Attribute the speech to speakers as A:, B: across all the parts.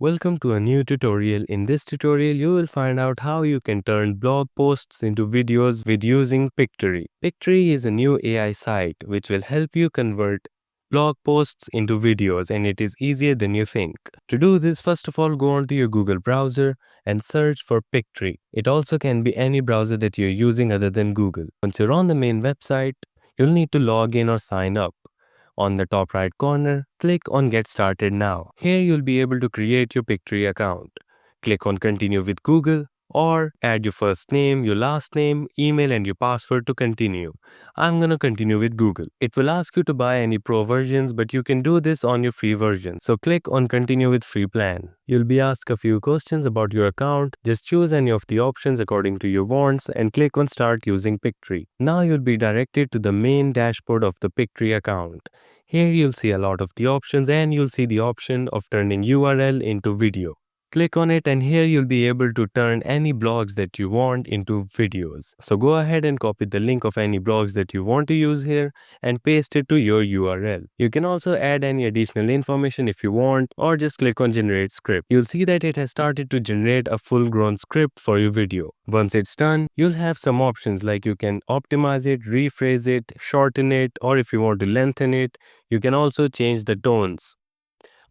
A: Welcome to a new tutorial. In this tutorial, you will find out how you can turn blog posts into videos with using Pictory. Pictory is a new AI site which will help you convert blog posts into videos, and it is easier than you think. To do this, first of all, go onto your Google browser and search for Pictory. It also can be any browser that you're using other than Google. Once you're on the main website, you'll need to log in or sign up. On the top right corner, click on Get Started Now. Here you'll be able to create your Pictory account. Click on Continue with Google or add your first name, your last name, email and your password to continue. I'm gonna continue with Google. It will ask you to buy any pro versions, but you can do this on your free version. So click on Continue with Free Plan. You'll be asked a few questions about your account. Just choose any of the options according to your wants and click on Start using Pictory. Now you'll be directed to the main dashboard of the Pictory account. Here you'll see a lot of the options and you'll see the option of turning URL into video. Click on it and here you'll be able to turn any blogs that you want into videos. So go ahead and copy the link of any blogs that you want to use here and paste it to your URL. You can also add any additional information if you want or just click on generate script. You'll see that it has started to generate a full-grown script for your video. Once it's done, you'll have some options like you can optimize it, rephrase it, shorten it, or if you want to lengthen it, you can also change the tones.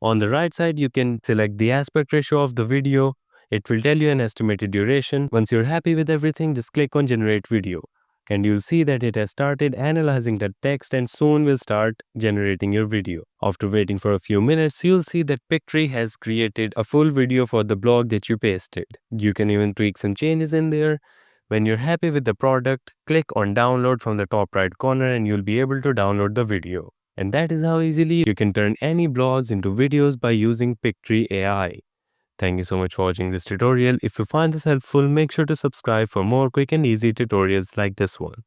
A: On the right side, you can select the aspect ratio of the video. It will tell you an estimated duration. Once you're happy with everything, just click on generate video. And you'll see that it has started analyzing the text and soon will start generating your video. After waiting for a few minutes, you'll see that Pictory has created a full video for the blog that you pasted. You can even tweak some changes in there. When you're happy with the product, click on download from the top right corner and you'll be able to download the video. And that is how easily you can turn any blogs into videos by using Pictory AI. Thank you so much for watching this tutorial. If you find this helpful, make sure to subscribe for more quick and easy tutorials like this one.